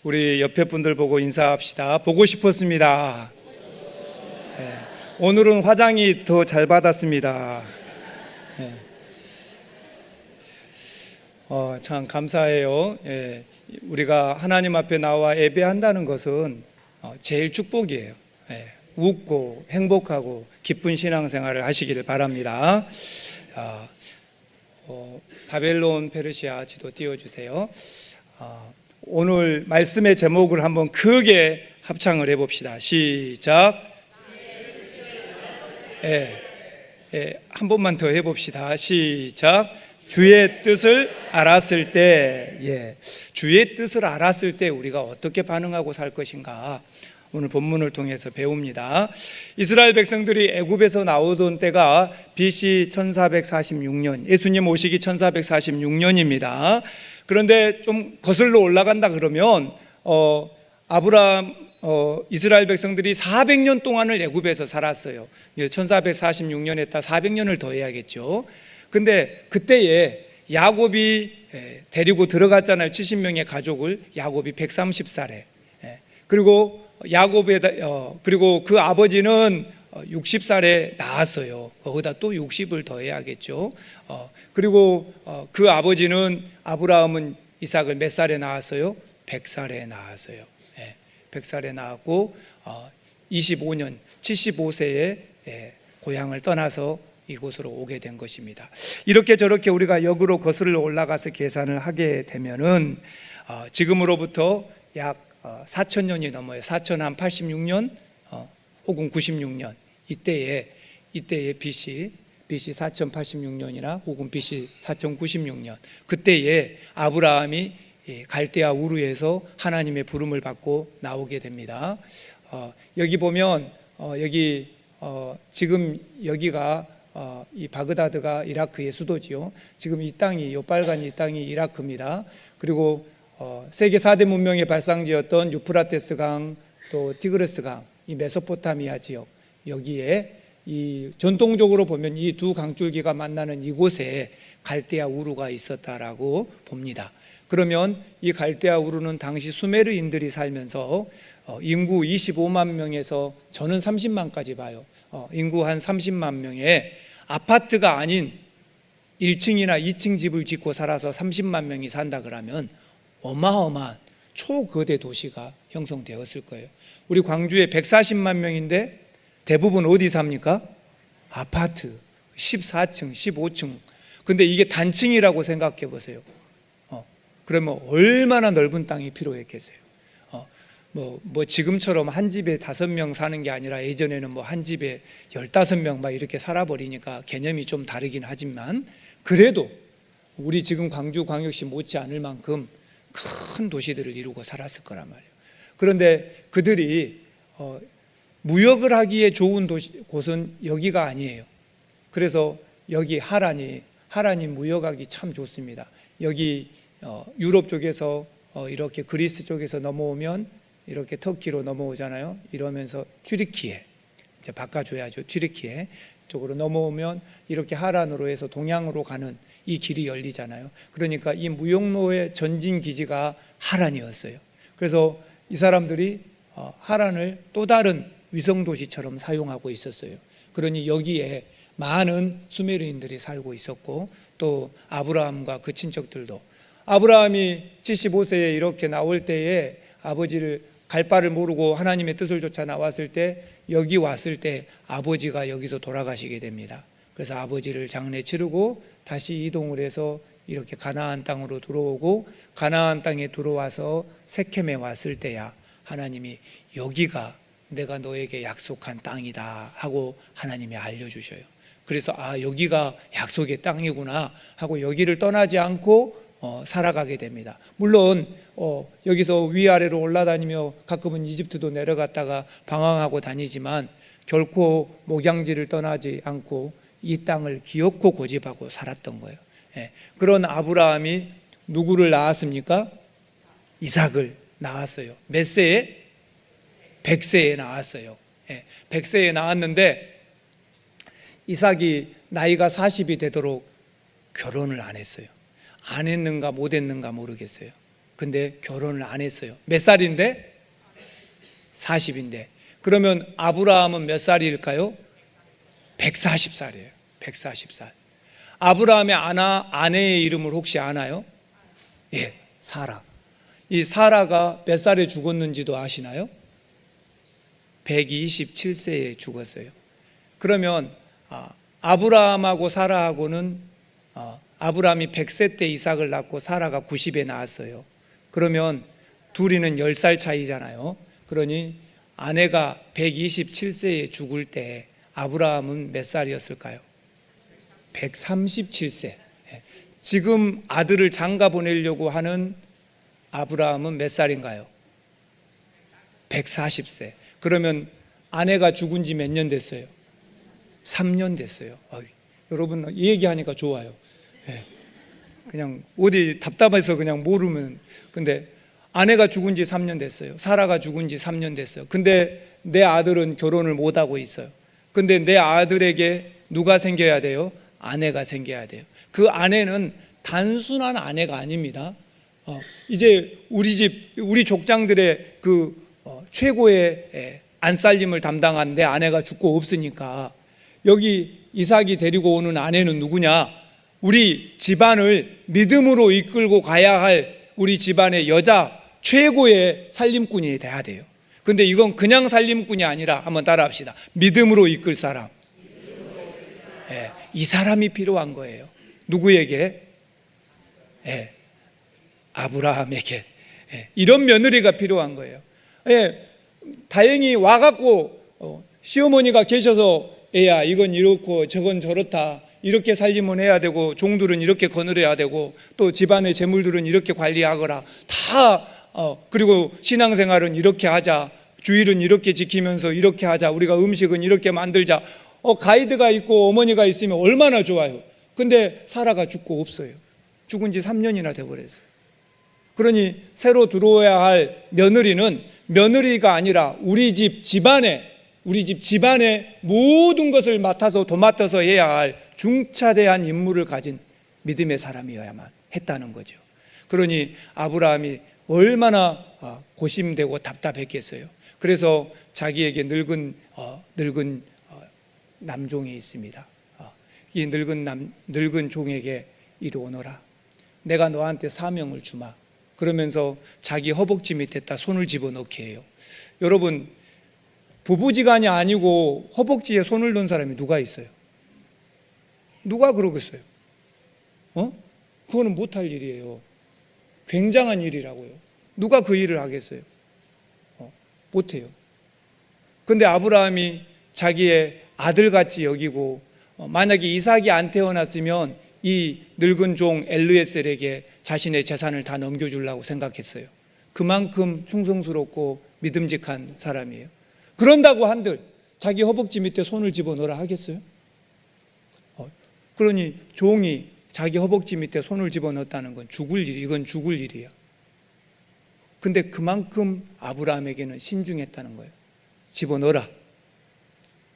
우리 옆에 분들 보고 인사합시다. 보고 싶었습니다. 네. 오늘은 화장이 더 잘 받았습니다. 네. 참 감사해요. 예. 우리가 하나님 앞에 나와 예배한다는 것은 제일 축복이에요. 예. 웃고 행복하고 기쁜 신앙생활을 하시기를 바랍니다. 바벨론 페르시아 지도 띄워주세요. 오늘 말씀의 제목을 한번 크게 합창을 해봅시다. 시작. 한 번만 더 해봅시다. 시작. 주의 뜻을 알았을 때, 주의 뜻을 알았을 때 우리가 어떻게 반응하고 살 것인가, 오늘 본문을 통해서 배웁니다. 이스라엘 백성들이 애굽에서 나오던 때가 BC 1446년, 예수님 오시기 1446년입니다. 그런데 좀 거슬러 올라간다 그러면 아브라함 이스라엘 백성들이 400년 동안을 애굽에서 살았어요. 1446년에 따라 400년을 더해야겠죠. 근데 그때에 야곱이 데리고 들어갔잖아요. 70명의 가족을. 야곱이 130살에. 그리고 그리고 그 아버지는 60살에 낳았어요. 거기다 또 60을 더해야겠죠. 그리고 그 아버지는 아브라함은 이삭을 몇 살에 낳았어요? 100살에 낳았어요. 100살에 낳았고 25년 75세에 고향을 떠나서 이곳으로 오게 된 것입니다. 이렇게 저렇게 우리가 역으로 거슬러 올라가서 계산을 하게 되면은 지금으로부터 약 4,000년이 넘어요. 4,086년 혹은 96년 이때에 BC 4,086년이나 혹은 BC 4,096년 그때에 아브라함이 갈대아 우르에서 하나님의 부름을 받고 나오게 됩니다. 여기 보면 지금 여기가 이 바그다드가 이라크의 수도지요. 지금 이 땅이 빨간 이 땅이 이라크입니다. 그리고 세계 4대 문명의 발상지였던 유프라테스 강 또 티그레스 강 이 메소포타미아 지역 여기에 이 전통적으로 보면 이 두 강줄기가 만나는 이곳에 갈대아 우르가 있었다라고 봅니다. 그러면 이 갈대아 우르는 당시 수메르인들이 살면서 인구 25만 명에서 저는 30만까지 봐요. 인구 한 30만 명에 아파트가 아닌 1층이나 2층 집을 짓고 살아서 30만 명이 산다 그러면 어마어마한 초거대 도시가 형성되었을 거예요. 우리 광주에 140만 명인데 대부분 어디 삽니까? 아파트 14층, 15층. 근데 이게 단층이라고 생각해 보세요. 그러면 얼마나 넓은 땅이 필요했겠어요. 뭐 지금처럼 한 집에 5명 사는 게 아니라 예전에는 뭐 한 집에 15명 막 이렇게 살아버리니까 개념이 좀 다르긴 하지만 그래도 우리 지금 광주광역시 못지 않을 만큼 큰 도시들을 이루고 살았을 거란 말이에요. 그런데 그들이 무역을 하기에 좋은 곳은 여기가 아니에요. 그래서 여기 하란이 무역하기 참 좋습니다. 여기 유럽 쪽에서 이렇게 그리스 쪽에서 넘어오면 이렇게 터키로 넘어오잖아요. 이러면서 튀르키예 이제 바꿔줘야죠. 튀르키예 쪽으로 넘어오면 이렇게 하란으로 해서 동양으로 가는 이 길이 열리잖아요. 그러니까 이 무역로의 전진 기지가 하란이었어요. 그래서 이 사람들이 하란을 또 다른 위성도시처럼 사용하고 있었어요. 그러니 여기에 많은 수메르인들이 살고 있었고 또 아브라함과 그 친척들도 아브라함이 75세에 이렇게 나올 때에 아버지를 갈 바를 모르고 하나님의 뜻을 쫓아 나왔을 때 여기 왔을 때 아버지가 여기서 돌아가시게 됩니다. 그래서 아버지를 장례 치르고 다시 이동을 해서 이렇게 가나안 땅으로 들어오고 가나안 땅에 들어와서 세켐에 왔을 때야 하나님이 여기가 내가 너에게 약속한 땅이다 하고 하나님이 알려주셔요. 그래서 여기가 약속의 땅이구나 하고 여기를 떠나지 않고 살아가게 됩니다. 물론 여기서 위아래로 올라다니며 가끔은 이집트도 내려갔다가 방황하고 다니지만 결코 목양지를 떠나지 않고 이 땅을 기어코 고집하고 살았던 거예요. 그런 아브라함이 누구를 낳았습니까? 이삭을 낳았어요. 몇 세에? 100세에 낳았어요. 100세에 낳았는데 이삭이 나이가 40이 되도록 결혼을 안 했어요. 안 했는가 못 했는가 모르겠어요. 근데 결혼을 안 했어요. 몇 살인데? 40인데. 그러면 아브라함은 몇 살일까요? 140살이에요. 140살. 아브라함의 아내의 이름을 혹시 아나요? 예, 사라. 이 사라가 몇 살에 죽었는지도 아시나요? 127세에 죽었어요. 그러면 아브라함하고 사라하고는 아브라함이 100세 때 이삭을 낳고 사라가 90에 낳았어요. 그러면 둘이는 10살 차이잖아요. 그러니 아내가 127세에 죽을 때 아브라함은 몇 살이었을까요? 137세. 지금 아들을 장가 보내려고 하는 아브라함은 몇 살인가요? 140세. 그러면 아내가 죽은 지 몇 년 됐어요? 3년 됐어요. 여러분 이 얘기하니까 좋아요. 그냥 어디 답답해서 그냥 모르면. 근데 아내가 죽은 지 3년 됐어요. 사라가 죽은 지 3년 됐어요. 근데 내 아들은 결혼을 못하고 있어요. 근데 내 아들에게 누가 생겨야 돼요? 아내가 생겨야 돼요. 그 아내는 단순한 아내가 아닙니다. 이제 우리 족장들의 최고의 안살림을 담당한 내 아내가 죽고 없으니까 여기 이삭이 데리고 오는 아내는 누구냐? 우리 집안을 믿음으로 이끌고 가야 할 우리 집안의 여자 최고의 살림꾼이 돼야 돼요. 근데 이건 그냥 살림꾼이 아니라 한번 따라합시다. 믿음으로 이끌 사람. 이 사람이 필요한 거예요. 누구에게? 아브라함에게. 이런 며느리가 필요한 거예요. 다행히 와갖고 시어머니가 계셔서 애야 이건 이렇고 저건 저렇다 이렇게 살림은 해야 되고 종들은 이렇게 거느려야 되고 또 집안의 재물들은 이렇게 관리하거라 다 그리고 신앙생활은 이렇게 하자 주일은 이렇게 지키면서 이렇게 하자 우리가 음식은 이렇게 만들자 가이드가 있고 어머니가 있으면 얼마나 좋아요. 근데 사라가 죽고 없어요. 죽은 지 3년이나 돼버렸어요. 그러니 새로 들어와야 할 며느리는 며느리가 아니라 우리 집 집안의 모든 것을 도맡아서 해야 할 중차대한 임무를 가진 믿음의 사람이어야만 했다는 거죠. 그러니 아브라함이 얼마나 고심되고 답답했겠어요. 그래서 자기에게 늙은 남종이 있습니다. 이 늙은 종에게 이리 오너라. 내가 너한테 사명을 주마. 그러면서 자기 허벅지 밑에다 손을 집어넣게 해요. 여러분 부부지간이 아니고 허벅지에 손을 넣은 사람이 누가 있어요? 누가 그러겠어요? 그거는 못할 일이에요. 굉장한 일이라고요. 누가 그 일을 하겠어요? 못해요. 근데 아브라함이 자기의 아들같이 여기고 만약에 이삭이 안 태어났으면 이 늙은 종 엘르에셀에게 자신의 재산을 다 넘겨주려고 생각했어요. 그만큼 충성스럽고 믿음직한 사람이에요. 그런다고 한들 자기 허벅지 밑에 손을 집어넣으라 하겠어요? 그러니 종이 자기 허벅지 밑에 손을 집어넣었다는 건 이건 죽을 일이야. 근데 그만큼 아브라함에게는 신중했다는 거예요. 집어넣어라.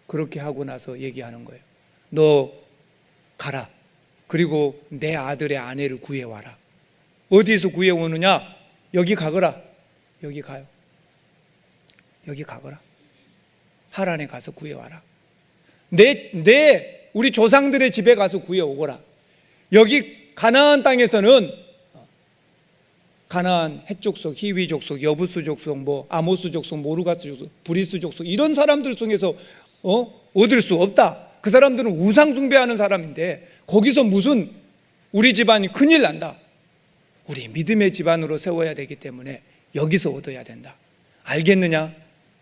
그렇게 하고 나서 얘기하는 거예요. 너 가라. 그리고 내 아들의 아내를 구해와라. 어디서 구해오느냐? 여기 가거라. 여기 가요. 여기 가거라. 하란에 가서 구해와라. 우리 조상들의 집에 가서 구해오거라. 여기 가나안 땅에서는 가나안 헷족속, 히위 족속, 여부스 족속, 아모스 족속, 모르가스 족속, 브리스 족속 이런 사람들 중에서 얻을 수 없다. 그 사람들은 우상 숭배하는 사람인데 거기서 무슨 우리 집안이 큰일 난다. 우리 믿음의 집안으로 세워야 되기 때문에 여기서 얻어야 된다. 알겠느냐?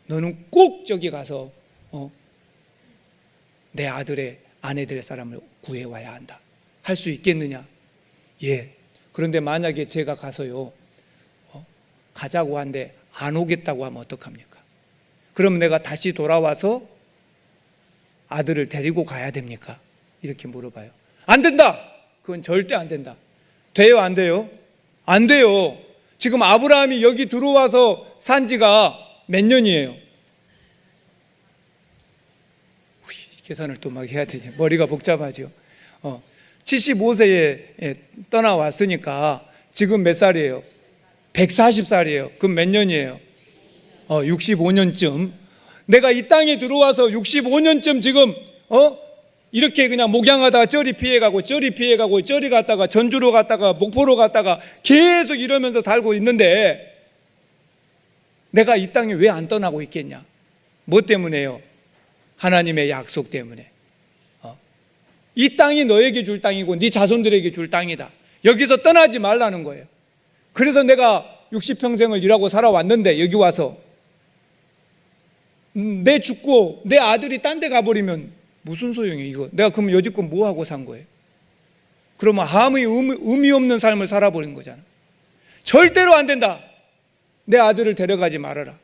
너는 꼭 저기 가서 내 아들의 아내 될 사람을 구해와야 한다. 할 수 있겠느냐? 예. 그런데 만약에 제가 가서요 가자고 한데 안 오겠다고 하면 어떡합니까? 그럼 내가 다시 돌아와서 아들을 데리고 가야 됩니까? 이렇게 물어봐요. 안 된다. 그건 절대 안 된다. 돼요? 안 돼요? 안 돼요. 지금 아브라함이 여기 들어와서 산 지가 몇 년이에요? 계산을 또 막 해야 되지. 머리가 복잡하죠. 75세에 떠나왔으니까 지금 몇 살이에요? 140살이에요. 그럼 몇 년이에요? 65년쯤. 내가 이 땅에 들어와서 65년쯤 지금 이렇게 그냥 목양하다가 저리 피해가고 저리 피해가고 저리 갔다가 전주로 갔다가 목포로 갔다가 계속 이러면서 달고 있는데 내가 이 땅에 왜 안 떠나고 있겠냐? 뭐 때문에요? 하나님의 약속 때문에. 이 땅이 너에게 줄 땅이고 네 자손들에게 줄 땅이다. 여기서 떠나지 말라는 거예요. 그래서 내가 60평생을 일하고 살아왔는데 여기 와서 내 죽고 내 아들이 딴 데 가버리면 무슨 소용이에요 이거. 내가 그럼 여지껏 뭐 하고 산 거예요? 그러면 아무 의미 없는 삶을 살아버린 거잖아. 절대로 안 된다. 내 아들을 데려가지 말아라.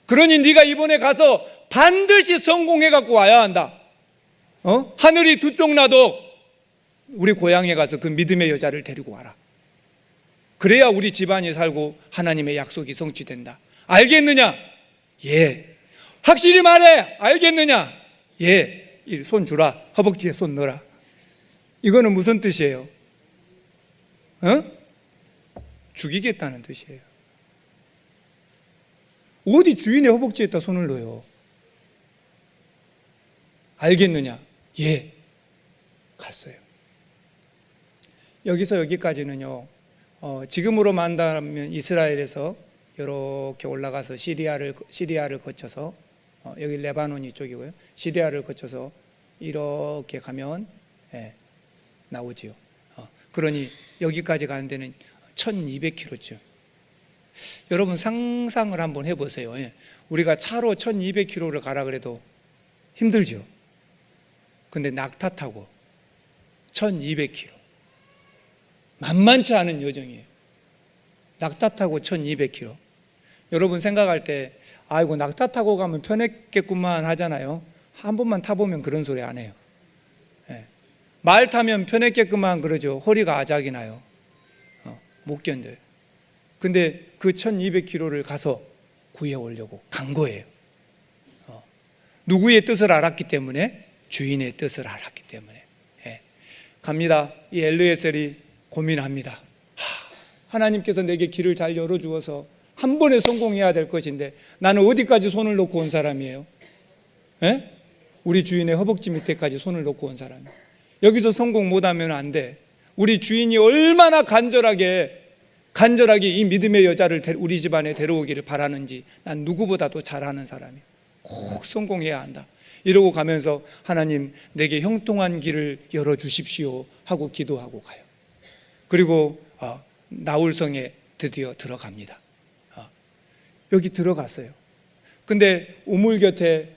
그러니 네가 이번에 가서 반드시 성공해 갖고 와야 한다. 하늘이 두 쪽 나도 우리 고향에 가서 그 믿음의 여자를 데리고 와라. 그래야 우리 집안이 살고 하나님의 약속이 성취된다. 알겠느냐? 예. 확실히 말해. 알겠느냐? 예. 손 주라. 허벅지에 손 넣어라. 이거는 무슨 뜻이에요? 죽이겠다는 뜻이에요. 어디 주인의 허벅지에다 손을 넣어요? 알겠느냐? 예. 갔어요. 여기서 여기까지는요, 지금으로 말한다면 이스라엘에서 이렇게 올라가서 시리아를 거쳐서 여기 레바논 이쪽이고요. 시리아를 거쳐서 이렇게 가면 나오지요. 그러니 여기까지 가는 데는 1200km죠. 여러분 상상을 한번 해보세요. 우리가 차로 1200km를 가라 그래도 힘들죠. 근데 낙타 타고 1200km. 만만치 않은 여정이에요. 낙타 타고 1200km. 여러분 생각할 때 아이고 낙타 타고 가면 편했겠구만 하잖아요. 한 번만 타보면 그런 소리 안 해요. 말 타면 편했겠구만 그러죠. 허리가 아작이 나요. 못 견뎌요. 근데 그 1200km를 가서 구해오려고 간 거예요. 누구의 뜻을 알았기 때문에? 주인의 뜻을 알았기 때문에. 갑니다. 이 엘르에셀이 고민합니다. 하나님께서 내게 길을 잘 열어주어서 한 번에 성공해야 될 것인데 나는 어디까지 손을 놓고 온 사람이에요? 우리 주인의 허벅지 밑에까지 손을 놓고 온 사람이에요. 여기서 성공 못하면 안 돼. 우리 주인이 얼마나 간절하게 이 믿음의 여자를 우리 집안에 데려오기를 바라는지 난 누구보다도 잘 아는 사람이에요. 꼭 성공해야 한다. 이러고 가면서 하나님 내게 형통한 길을 열어주십시오 하고 기도하고 가요. 그리고 나홀성에 드디어 들어갑니다. 여기 들어갔어요. 근데 우물 곁에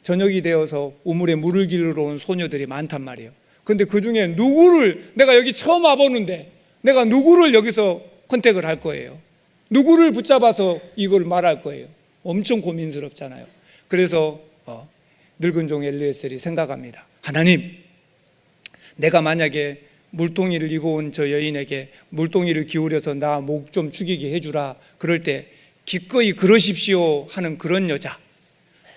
저녁이 되어서 우물에 물을 기르러 온 소녀들이 많단 말이에요. 근데 그 중에 내가 여기 처음 와보는데 내가 누구를 여기서 컨택을 할 거예요? 누구를 붙잡아서 이걸 말할 거예요? 엄청 고민스럽잖아요. 그래서 늙은 종 엘리에셀이 생각합니다. 하나님, 내가 만약에 물동이를 이고 온 저 여인에게 물동이를 기울여서 나 목 좀 축이게 해주라 그럴 때 기꺼이 그러십시오 하는 그런 여자,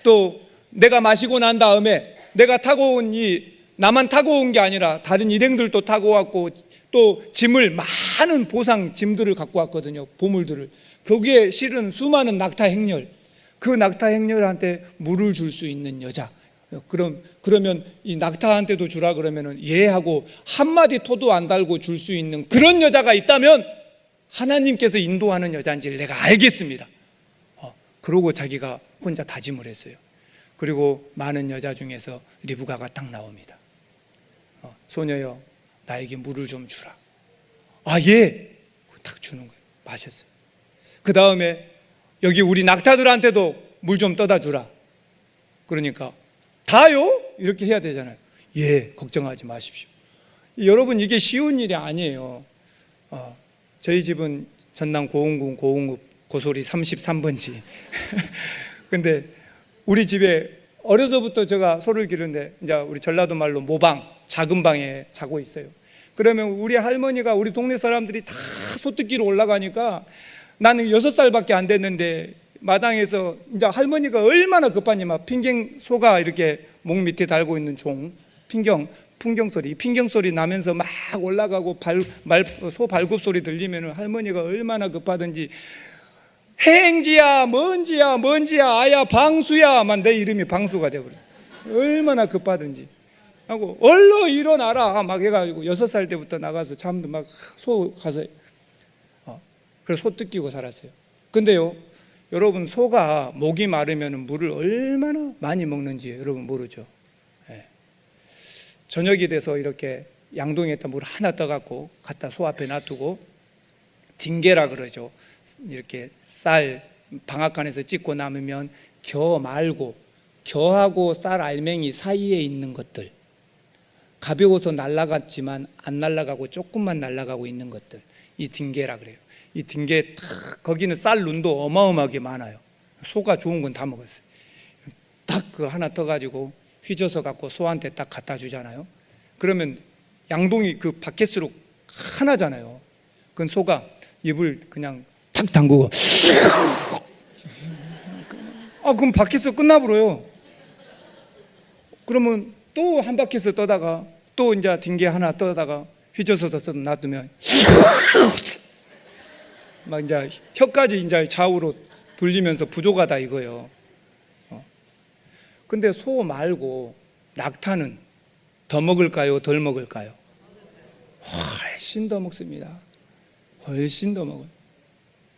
또 내가 마시고 난 다음에 내가 타고 온 나만 타고 온 게 아니라 다른 일행들도 타고 왔고 또 짐을 많은 보상 짐들을 갖고 왔거든요. 보물들을. 거기에 실은 수많은 낙타 행렬, 그 낙타 행렬한테 물을 줄 수 있는 여자. 그러면 이 낙타한테도 주라 그러면은 예 하고 한마디 토도 안 달고 줄 수 있는 그런 여자가 있다면 하나님께서 인도하는 여자인지를 내가 알겠습니다. 그러고 자기가 혼자 다짐을 했어요. 그리고 많은 여자 중에서 리브가가 딱 나옵니다. 소녀여, 나에게 물을 좀 주라. 아, 예. 딱 주는 거예요. 마셨어요. 그 다음에 여기 우리 낙타들한테도 물 좀 떠다 주라. 그러니까 다요? 이렇게 해야 되잖아요. 예, 걱정하지 마십시오. 여러분, 이게 쉬운 일이 아니에요. 저희 집은 전남 고흥군 고흥읍 고소리 33번지. 근데 우리 집에 어려서부터 제가 소를 기르는데 이제 우리 전라도 말로 모방, 작은 방에 자고 있어요. 그러면 우리 할머니가 우리 동네 사람들이 다 소뜯기로 올라가니까 나는 6살밖에 안 됐는데 마당에서 이제 할머니가 얼마나 급하니 막 핑갱 소가 이렇게 목 밑에 달고 있는 종, 핑경 풍경 소리, 핑경 소리 나면서 막 올라가고 소 발굽 소리 들리면 할머니가 얼마나 급하든지 행지야, 먼지야, 아야, 방수야만 내 이름이 방수가 되어버려. 얼마나 급하든지 하고 얼른 일어나라 막 해가지고 6살 때부터 나가서 잠도 막 소 가서 그래서 소 뜯기고 살았어요. 근데요, 여러분, 소가 목이 마르면 물을 얼마나 많이 먹는지 여러분 모르죠? 저녁이 돼서 이렇게 양동이에다 물 하나 떠갖고 갖다 소 앞에 놔두고 딩게라 그러죠. 이렇게 쌀 방앗간에서 찢고 남으면 겨 말고, 겨하고 쌀 알맹이 사이에 있는 것들, 가벼워서 날아갔지만 안 날아가고 조금만 날아가고 있는 것들, 이 딩게라 그래요. 이 딩게 탁, 거기는 쌀 눈도 어마어마하게 많아요. 소가 좋은 건 다 먹었어요. 딱 그 하나 떠가지고 휘저어서 갖고 소한테 딱 갖다 주잖아요. 그러면 양동이 그 바켓으로 하나잖아요. 그건 소가 입을 그냥 탁 담그고 그럼 바켓에서 끝나버려요. 그러면 또 한 바퀴에서 떠다가 또 이제 딩게 하나 떠다가 휘저어서 놔두면 막 이제 혀까지 이제 좌우로 돌리면서 부족하다 이거예요. 근데 소 말고 낙타는 더 먹을까요? 덜 먹을까요? 훨씬 더 먹습니다. 훨씬 더 먹어요.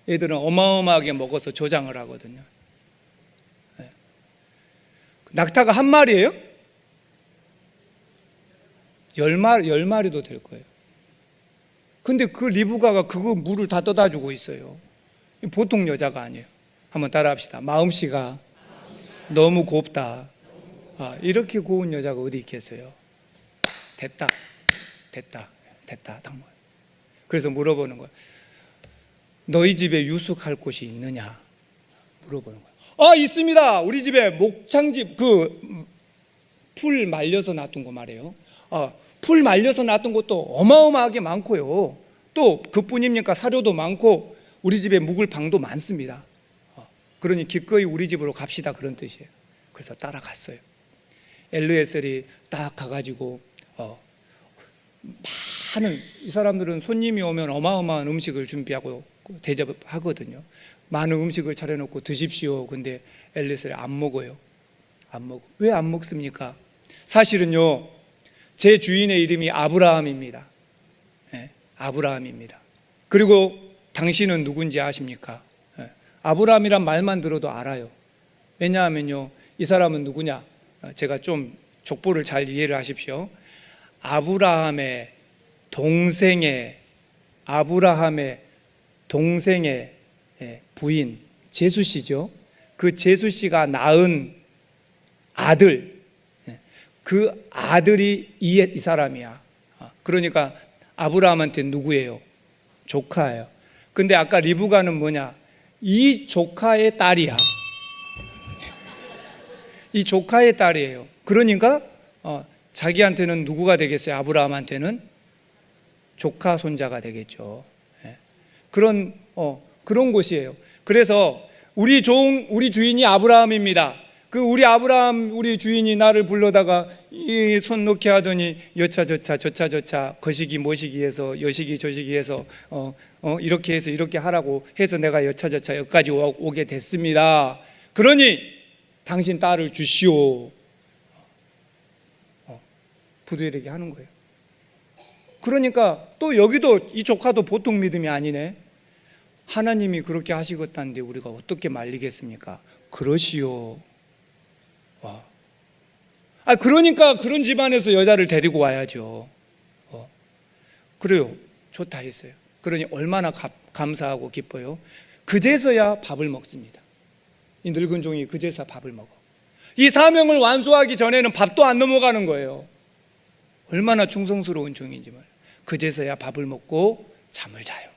애들은 어마어마하게 먹어서 조장을 하거든요. 낙타가 한 마리예요? 10마리도 될 거예요. 근데 그 리브가가 그거 물을 다 떠다 주고 있어요. 보통 여자가 아니에요. 한번 따라 합시다. 마음씨가 너무 곱다. 이렇게 고운 여자가 어디 있겠어요? 됐다. 그래서 물어보는 거야. 너희 집에 유숙할 곳이 있느냐? 물어보는 거야. 있습니다. 우리 집에 목창집 풀 말려서 놔둔 거 말이에요. 풀 말려서 놔둔 것도 어마어마하게 많고요. 또 그뿐입니까? 사료도 많고 우리 집에 묵을 방도 많습니다. 그러니 기꺼이 우리 집으로 갑시다, 그런 뜻이에요. 그래서 따라갔어요. 엘르에셀이 딱 가가지고 많은, 이 사람들은 손님이 오면 어마어마한 음식을 준비하고 대접하거든요. 많은 음식을 차려놓고 드십시오. 근데 엘르에셀이 안 먹어요. 안 먹어. 왜 안 먹습니까? 사실은요, 제 주인의 이름이 아브라함입니다. 아브라함입니다. 그리고 당신은 누군지 아십니까? 아브라함이란 말만 들어도 알아요. 왜냐하면요, 이 사람은 누구냐? 제가 좀 족보를 잘 이해를 하십시오. 아브라함의 동생의 부인 제수 씨죠. 그 제수 씨가 낳은 아들, 그 아들이 이 사람이야. 그러니까 아브라함한테 누구예요? 조카예요. 근데 아까 리브가는 뭐냐? 이 조카의 딸이야. 이 조카의 딸이에요. 그러니까 자기한테는 누구가 되겠어요? 아브라함한테는 조카 손자가 되겠죠. 그런 곳이에요. 그래서 우리 주인이 아브라함입니다. 우리 주인이 나를 불러다가 이 손 놓게 하더니 여차저차 거시기 모시기 해서 여시기 저시기 해서 이렇게 해서 이렇게 하라고 해서 내가 여차저차 여기까지 오게 됐습니다. 그러니 당신 딸을 주시오. 부두엘에게 하는 거예요. 그러니까 또 여기도 이 조카도 보통 믿음이 아니네. 하나님이 그렇게 하시겠다는데 우리가 어떻게 말리겠습니까? 그러시오. 그러니까 그런 집안에서 여자를 데리고 와야죠. 그래요. 좋다 했어요. 그러니 얼마나 감사하고 기뻐요. 그제서야 밥을 먹습니다. 이 늙은 종이 그제서 밥을 먹어. 이 사명을 완수하기 전에는 밥도 안 넘어가는 거예요. 얼마나 충성스러운 종인지 말이에요. 그제서야 밥을 먹고 잠을 자요.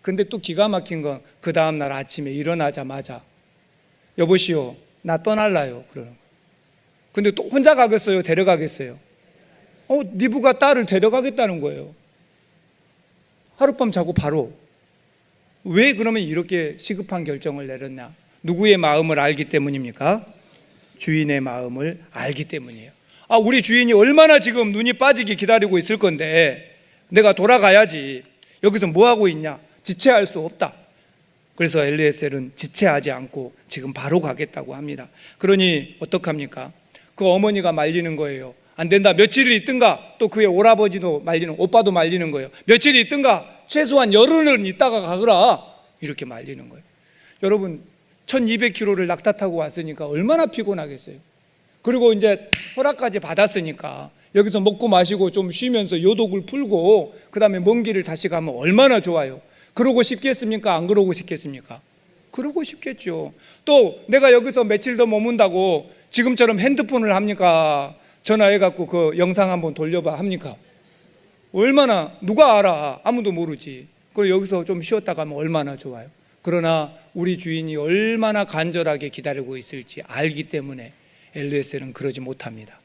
근데 또 기가 막힌 건 그 다음날 아침에 일어나자마자 여보시오, 나 떠날라요. 그러는 거예요. 근데 또 혼자 가겠어요? 데려가겠어요? 리브가 딸을 데려가겠다는 거예요. 하룻밤 자고 바로. 왜 그러면 이렇게 시급한 결정을 내렸냐? 누구의 마음을 알기 때문입니까? 주인의 마음을 알기 때문이에요. 우리 주인이 얼마나 지금 눈이 빠지게 기다리고 있을 건데 내가 돌아가야지. 여기서 뭐 하고 있냐? 지체할 수 없다. 그래서 엘리에셀은 지체하지 않고 지금 바로 가겠다고 합니다. 그러니 어떡합니까? 그 어머니가 말리는 거예요. 안 된다. 며칠이 있든가. 또 그의 오라버지도 말리는, 오빠도 말리는 거예요. 며칠이 있든가. 최소한 열흘은 있다가 가거라. 이렇게 말리는 거예요. 여러분 1200km를 낙타 타고 왔으니까 얼마나 피곤하겠어요. 그리고 이제 허락까지 받았으니까 여기서 먹고 마시고 좀 쉬면서 요독을 풀고 그 다음에 먼 길을 다시 가면 얼마나 좋아요. 그러고 싶겠습니까? 안 그러고 싶겠습니까? 그러고 싶겠죠. 또 내가 여기서 며칠 더 머문다고 지금처럼 핸드폰을 합니까? 전화해갖고 그 영상 한번 돌려봐 합니까? 얼마나, 누가 알아? 아무도 모르지. 그리고 여기서 좀 쉬었다 가면 얼마나 좋아요. 그러나 우리 주인이 얼마나 간절하게 기다리고 있을지 알기 때문에 엘리에셀은 그러지 못합니다.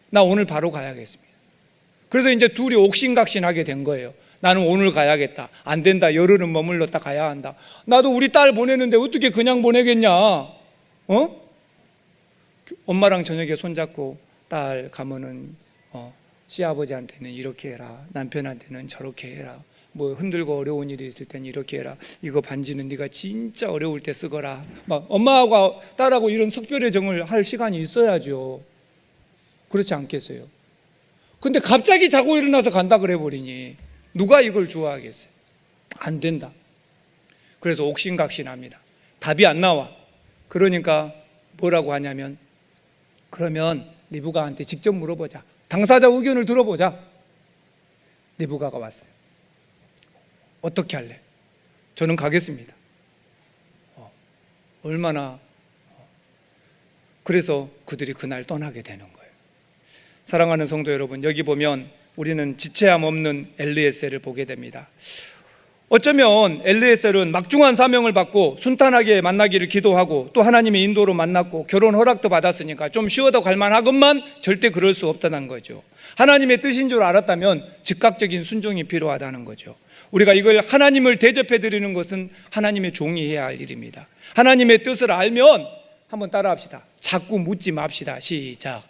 나 오늘 바로 가야겠습니다. 그래서 이제 둘이 옥신각신하게 된 거예요. 나는 오늘 가야겠다. 안 된다. 열흘은 머물렀다 가야 한다. 나도 우리 딸 보내는데 어떻게 그냥 보내겠냐? 엄마랑 저녁에 손잡고 딸 가면은 시아버지한테는 이렇게 해라. 남편한테는 저렇게 해라. 뭐 힘들고 어려운 일이 있을 땐 이렇게 해라. 이거 반지는 네가 진짜 어려울 때 쓰거라. 막 엄마하고 딸하고 이런 석별의 정을 할 시간이 있어야죠. 그렇지 않겠어요? 근데 갑자기 자고 일어나서 간다 그래 버리니 누가 이걸 좋아하겠어요? 안 된다. 그래서 옥신각신합니다. 답이 안 나와. 그러니까 뭐라고 하냐면, 그러면 리브가한테 직접 물어보자. 당사자 의견을 들어보자. 리브가가 왔어요. 어떻게 할래? 저는 가겠습니다. 얼마나. 그래서 그들이 그날 떠나게 되는 거예요. 사랑하는 성도 여러분, 여기 보면 우리는 지체함 없는 엘리에셀을 보게 됩니다. 어쩌면 엘리에셀은 막중한 사명을 받고 순탄하게 만나기를 기도하고 또 하나님의 인도로 만났고 결혼 허락도 받았으니까 좀 쉬어도 갈만하건만 절대 그럴 수 없다는 거죠. 하나님의 뜻인 줄 알았다면 즉각적인 순종이 필요하다는 거죠. 우리가 이걸 하나님을 대접해 드리는 것은 하나님의 종이 해야 할 일입니다. 하나님의 뜻을 알면, 한번 따라합시다. 자꾸 묻지 맙시다. 시작.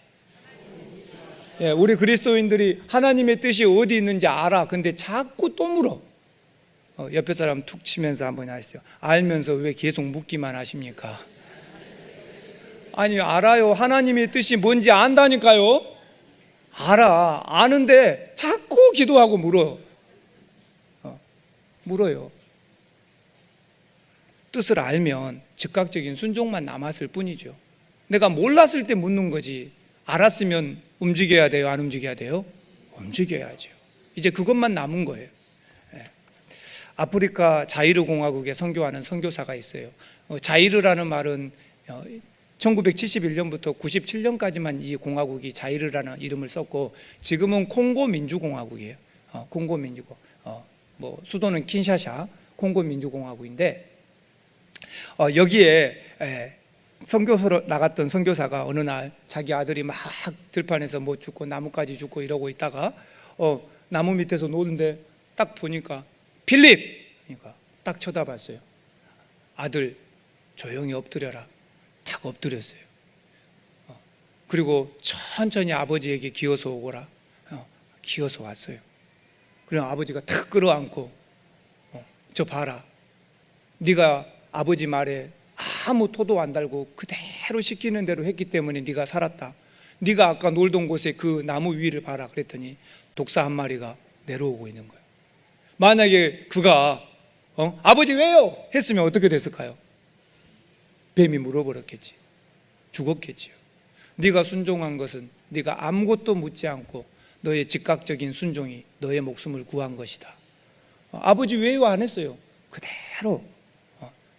우리 그리스도인들이 하나님의 뜻이 어디 있는지 알아. 근데 자꾸 또 물어. 옆에 사람 툭 치면서 한번 하시죠. 알면서 왜 계속 묻기만 하십니까? 아니, 알아요. 하나님의 뜻이 뭔지 안다니까요. 알아. 아는데 자꾸 기도하고 물어요. 뜻을 알면 즉각적인 순종만 남았을 뿐이죠. 내가 몰랐을 때 묻는 거지. 알았으면 움직여야 돼요? 안 움직여야 돼요? 움직여야죠. 이제 그것만 남은 거예요. 아프리카 자이르 공화국에 선교하는 선교사가 있어요. 자이르라는 말은 1971년부터 97년까지만 이 공화국이 자이르라는 이름을 썼고 지금은 콩고 민주공화국이에요. 콩고 민주공. 뭐 수도는 킨샤샤, 콩고 민주공화국인데 여기에 선교소로 나갔던 선교사가 어느 날 자기 아들이 막 들판에서 뭐 죽고 나무까지 죽고 이러고 있다가 나무 밑에서 노는데 딱 보니까 필립! 그러니까 딱 쳐다봤어요. 아들 조용히 엎드려라. 딱 엎드렸어요. 그리고 천천히 아버지에게 기어서 오거라. 기어서 왔어요. 그럼 아버지가 탁 끌어안고 저 봐라. 네가 아버지 말에 아무 토도 안 달고 그대로 시키는 대로 했기 때문에 네가 살았다. 네가 아까 놀던 곳에 그 나무 위를 봐라. 그랬더니 독사 한 마리가 내려오고 있는 거예요. 만약에 그가 아버지 왜요? 했으면 어떻게 됐을까요? 뱀이 물어버렸겠지. 죽었겠지요. 네가 순종한 것은 네가 아무것도 묻지 않고 너의 즉각적인 순종이 너의 목숨을 구한 것이다. 아버지 왜요? 안 했어요. 그대로.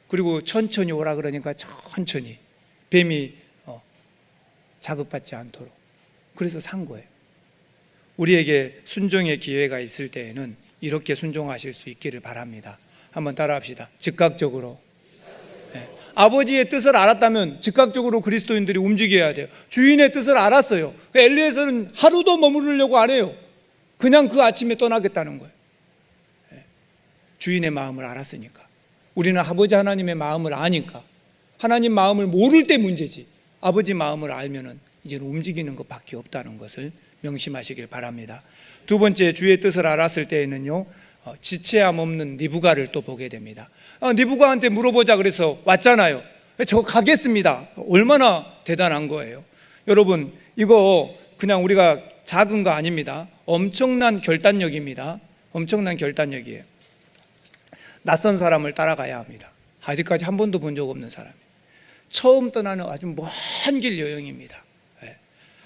그리고 천천히 오라 그러니까 천천히. 뱀이 자극받지 않도록. 그래서 산 거예요. 우리에게 순종의 기회가 있을 때에는 이렇게 순종하실 수 있기를 바랍니다. 한번 따라합시다. 즉각적으로. 아버지의 뜻을 알았다면 즉각적으로 그리스도인들이 움직여야 돼요. 주인의 뜻을 알았어요. 엘리에셀은 하루도 머무르려고 안 해요. 그냥 그 아침에 떠나겠다는 거예요. 주인의 마음을 알았으니까. 우리는 아버지 하나님의 마음을 아니까. 하나님 마음을 모를 때 문제지. 아버지 마음을 알면은 이제는 움직이는 것밖에 없다는 것을 명심하시길 바랍니다. 두 번째, 주의 뜻을 알았을 때에는요, 지체함 없는 니부가를 또 보게 됩니다. 니부가한테 물어보자 그래서 왔잖아요. 저 가겠습니다. 얼마나 대단한 거예요. 여러분, 이거 그냥 우리가 작은 거 아닙니다. 엄청난 결단력입니다. 엄청난 결단력이에요. 낯선 사람을 따라가야 합니다. 아직까지 한 번도 본 적 없는 사람이에요. 처음 떠나는 아주 먼 길 여행입니다.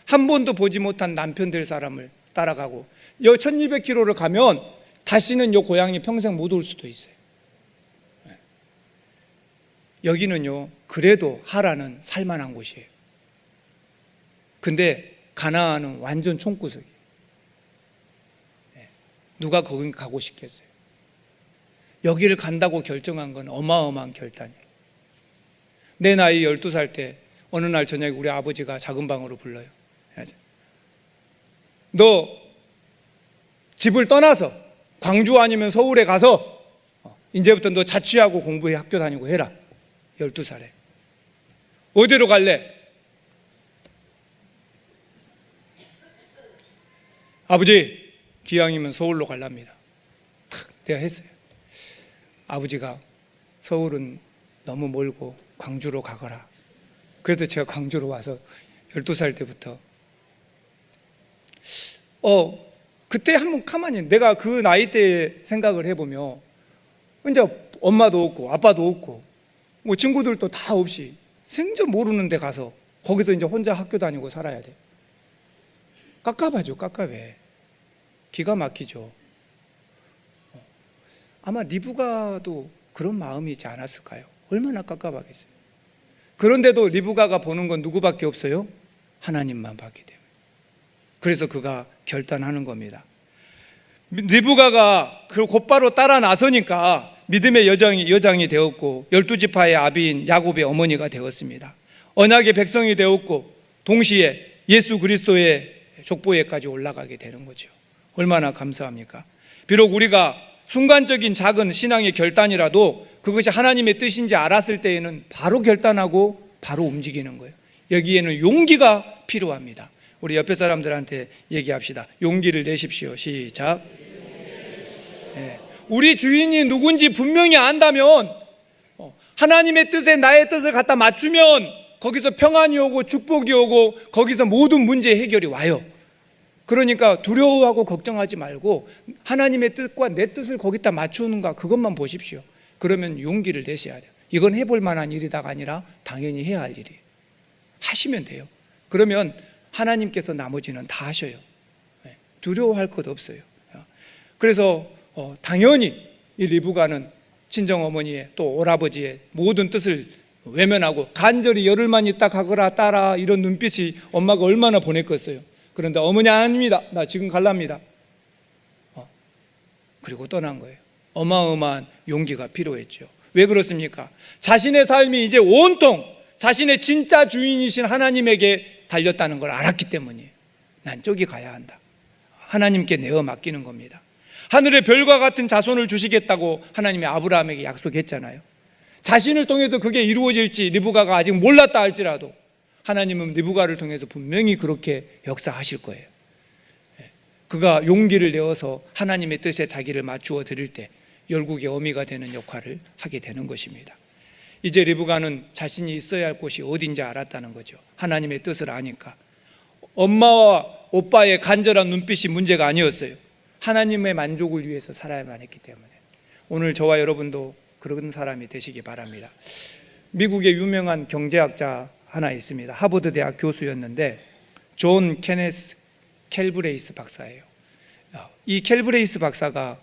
한 번도 보지 못한 남편 될 사람을 따라가고 1200km를 가면 다시는 이 고향에 평생 못 올 수도 있어요. 여기는요, 그래도 하란은 살만한 곳이에요. 근데 가나안은 완전 총구석이에요. 누가 거기 가고 싶겠어요? 여기를 간다고 결정한 건 어마어마한 결단이에요. 내 나이 12살 때 어느 날 저녁에 우리 아버지가 작은 방으로 불러요. 너 집을 떠나서 광주 아니면 서울에 가서 이제부터 너 자취하고 공부해, 학교 다니고 해라. 12살에. 어디로 갈래? 아버지, 기왕이면 서울로 갈랍니다. 내가 했어요. 아버지가 서울은 너무 멀고 광주로 가거라. 그래서 제가 광주로 와서 12살 때부터 그때 한번 가만히 내가 그 나이 때 생각을 해보면 이제 엄마도 없고 아빠도 없고 뭐 친구들도 다 없이 생전 모르는 데 가서 거기서 이제 혼자 학교 다니고 살아야 돼. 깝깝하죠. 깝깝해. 기가 막히죠. 아마 리브가도 그런 마음이지 않았을까요? 얼마나 깝깝하겠어요. 그런데도 리브가가 보는 건 누구밖에 없어요? 하나님만 봤기 때문에. 그래서 그가 결단하는 겁니다. 리브가가 그 곧바로 따라 나서니까 믿음의 여장이 되었고 12지파의 아비인 야곱의 어머니가 되었습니다. 언약의 백성이 되었고 동시에 예수 그리스도의 족보에까지 올라가게 되는 거죠. 얼마나 감사합니까? 비록 우리가 순간적인 작은 신앙의 결단이라도 그것이 하나님의 뜻인지 알았을 때에는 바로 결단하고 바로 움직이는 거예요. 여기에는 용기가 필요합니다. 우리 옆에 사람들한테 얘기합시다. 용기를 내십시오. 시작. 우리 주인이 누군지 분명히 안다면 하나님의 뜻에 나의 뜻을 갖다 맞추면 거기서 평안이 오고 축복이 오고 거기서 모든 문제 해결이 와요. 그러니까 두려워하고 걱정하지 말고 하나님의 뜻과 내 뜻을 거기다 맞추는가 그것만 보십시오. 그러면 용기를 내셔야 돼요. 이건 해볼 만한 일이다가 아니라 당연히 해야 할 일이에요. 하시면 돼요. 그러면 하나님께서 나머지는 다 하셔요. 두려워할 것 없어요. 그래서 당연히 이 리브가는 친정어머니의 또 오라버지의 모든 뜻을 외면하고 간절히 열흘만 있다 가거라 따라 이런 눈빛이 엄마가 얼마나 보냈겠어요. 그런데 어머니 아닙니다. 나 지금 갈랍니다. 그리고 떠난 거예요. 어마어마한 용기가 필요했죠. 왜 그렇습니까? 자신의 삶이 이제 온통 자신의 진짜 주인이신 하나님에게 달렸다는 걸 알았기 때문이에요. 난 저기 가야 한다. 하나님께 내어 맡기는 겁니다. 하늘의 별과 같은 자손을 주시겠다고 하나님이 아브라함에게 약속했잖아요. 자신을 통해서 그게 이루어질지 리브가가 아직 몰랐다 할지라도 하나님은 리브가를 통해서 분명히 그렇게 역사하실 거예요. 그가 용기를 내어서 하나님의 뜻에 자기를 맞추어 드릴 때 열국의 어미가 되는 역할을 하게 되는 것입니다. 이제 리브가는 자신이 있어야 할 곳이 어딘지 알았다는 거죠. 하나님의 뜻을 아니까. 엄마와 오빠의 간절한 눈빛이 문제가 아니었어요. 하나님의 만족을 위해서 살아야만 했기 때문에. 오늘 저와 여러분도 그런 사람이 되시기 바랍니다. 미국의 유명한 경제학자 하나 있습니다. 하버드 대학 교수였는데 존 케네스 캘브레이스 박사예요. 이 캘브레이스 박사가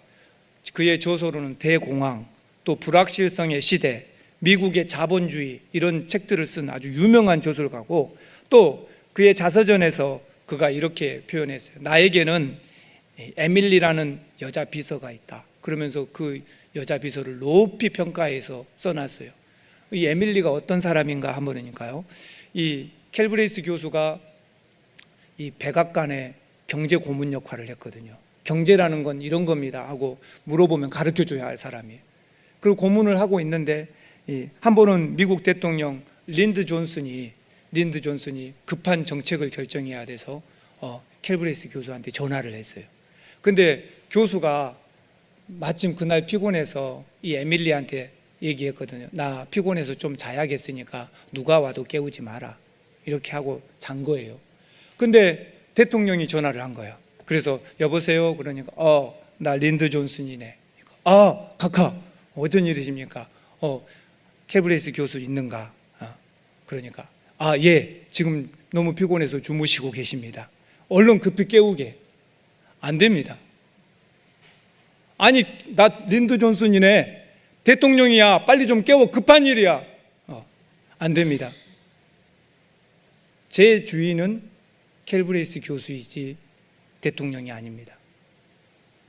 그의 저서로는 대공황, 또 불확실성의 시대, 미국의 자본주의 이런 책들을 쓴 아주 유명한 저술가고 또 그의 자서전에서 그가 이렇게 표현했어요. 나에게는 에밀리라는 여자 비서가 있다. 그러면서 그 여자 비서를 높이 평가해서 써놨어요. 이 에밀리가 어떤 사람인가 한번이니까요. 이 캘브레이스 교수가 이 백악관의 경제 고문 역할을 했거든요. 경제라는 건 이런 겁니다 하고 물어보면 가르쳐줘야 할 사람이에요. 그리고 고문을 하고 있는데 한 번은 미국 대통령 린드 존슨이 린드 존슨이 급한 정책을 결정해야 돼서 캘브레이스 교수한테 전화를 했어요. 근데 교수가 마침 그날 피곤해서 이 에밀리한테 얘기했거든요. 나 피곤해서 좀 자야겠으니까 누가 와도 깨우지 마라. 이렇게 하고 잔 거예요. 근데 대통령이 전화를 한 거야. 그래서 여보세요? 그러니까 나 린드 존슨이네. 카카 어쩐 일이십니까? 캘브레이스 교수 있는가? 그러니까 예, 지금 너무 피곤해서 주무시고 계십니다. 얼른 급히 깨우게. 안 됩니다. 아니, 나 린드 존슨이네. 대통령이야. 빨리 좀 깨워. 급한 일이야. 안 됩니다. 제 주인은 캘브레이스 교수이지 대통령이 아닙니다.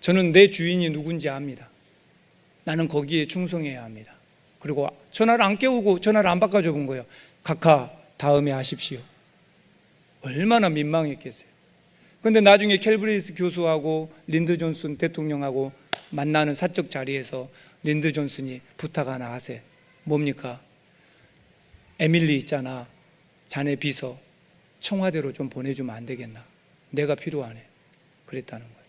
저는 내 주인이 누군지 압니다. 나는 거기에 충성해야 합니다. 그리고 전화를 안 깨우고 전화를 안 바꿔줘 본 거예요. 각하 다음에 하십시오. 얼마나 민망했겠어요. 그런데 나중에 캘브레이스 교수하고 린드 존슨 대통령하고 만나는 사적 자리에서 린드 존슨이 부탁 하나 하세. 뭡니까? 에밀리 있잖아. 자네 비서 청와대로 좀 보내주면 안 되겠나? 내가 필요하네. 그랬다는 거예요.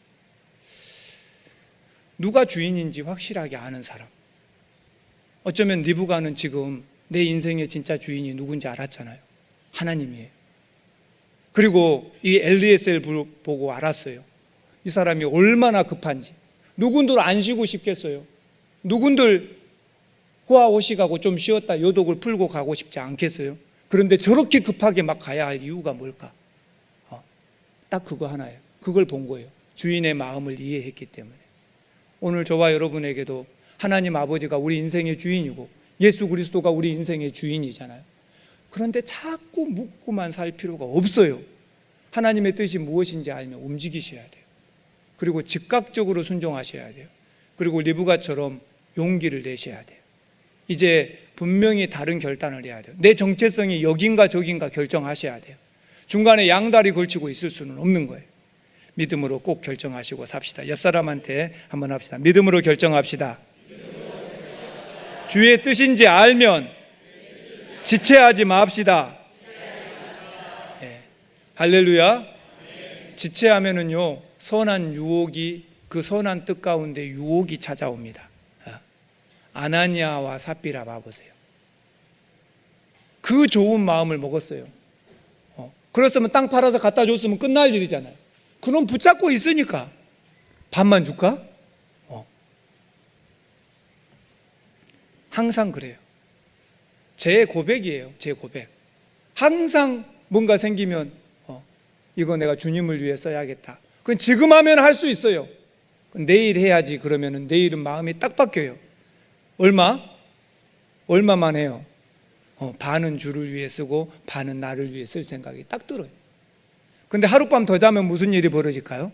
누가 주인인지 확실하게 아는 사람. 어쩌면 리브가는 지금 내 인생의 진짜 주인이 누군지 알았잖아요. 하나님이에요. 그리고 이 엘리에셀 보고 알았어요. 이 사람이 얼마나 급한지. 누군들 안 쉬고 싶겠어요. 누군들 호아호시 가고 좀 쉬었다 요독을 풀고 가고 싶지 않겠어요. 그런데 저렇게 급하게 막 가야 할 이유가 뭘까? 딱 그거 하나예요. 그걸 본 거예요. 주인의 마음을 이해했기 때문에. 오늘 저와 여러분에게도 하나님 아버지가 우리 인생의 주인이고 예수 그리스도가 우리 인생의 주인이잖아요. 그런데 자꾸 묻고만 살 필요가 없어요. 하나님의 뜻이 무엇인지 알면 움직이셔야 돼요. 그리고 즉각적으로 순종하셔야 돼요. 그리고 리브가처럼 용기를 내셔야 돼요. 이제 분명히 다른 결단을 해야 돼요. 내 정체성이 여긴가 저긴가 결정하셔야 돼요. 중간에 양다리 걸치고 있을 수는 없는 거예요. 믿음으로 꼭 결정하시고 삽시다. 옆 사람한테 한번 합시다. 믿음으로 결정합시다. 주의 뜻인지 알면 지체하지 맙시다. 네. 할렐루야. 지체하면은요 선한 유혹이 그 선한 뜻 가운데 유혹이 찾아옵니다. 아나니아와 삽비라 봐보세요. 그 좋은 마음을 먹었어요. 그랬으면 땅 팔아서 갖다 줬으면 끝날 일이잖아요. 그놈 붙잡고 있으니까 반만 줄까? 항상 그래요. 제 고백이에요. 제 고백. 항상 뭔가 생기면 이거 내가 주님을 위해 써야겠다. 그건 지금 하면 할 수 있어요. 내일 해야지 그러면은 내일은 마음이 딱 바뀌어요. 얼마만 해요? 반은 주를 위해 쓰고 반은 나를 위해 쓸 생각이 딱 들어요. 근데 하룻밤 더 자면 무슨 일이 벌어질까요?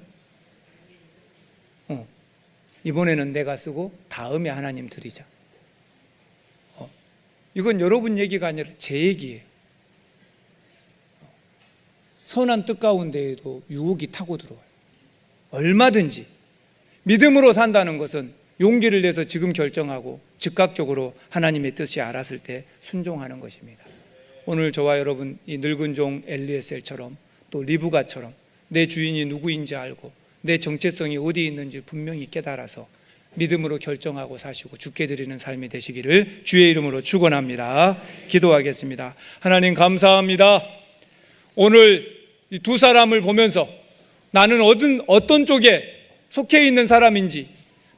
이번에는 내가 쓰고 다음에 하나님 드리자. 이건 여러분 얘기가 아니라 제 얘기예요. 선한 뜻 가운데에도 유혹이 타고 들어와요. 얼마든지. 믿음으로 산다는 것은 용기를 내서 지금 결정하고 즉각적으로 하나님의 뜻이 알았을 때 순종하는 것입니다. 오늘 저와 여러분 이 늙은 종 엘리에셀처럼 또 리브가처럼 내 주인이 누구인지 알고 내 정체성이 어디 있는지 분명히 깨달아서 믿음으로 결정하고 사시고 주께 드리는 삶이 되시기를 주의 이름으로 축원합니다. 기도하겠습니다. 하나님 감사합니다. 오늘 이 두 사람을 보면서 나는 어떤 쪽에 속해 있는 사람인지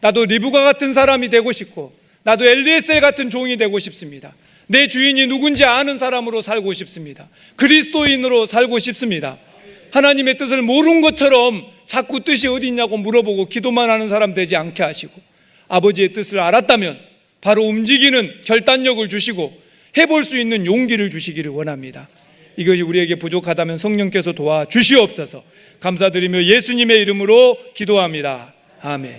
나도 리브가 같은 사람이 되고 싶고 나도 엘리에셀 같은 종이 되고 싶습니다. 내 주인이 누군지 아는 사람으로 살고 싶습니다. 그리스도인으로 살고 싶습니다. 하나님의 뜻을 모르는 것처럼 자꾸 뜻이 어디 있냐고 물어보고 기도만 하는 사람 되지 않게 하시고 아버지의 뜻을 알았다면 바로 움직이는 결단력을 주시고 해볼 수 있는 용기를 주시기를 원합니다. 이것이 우리에게 부족하다면 성령께서 도와주시옵소서. 감사드리며 예수님의 이름으로 기도합니다. 아멘.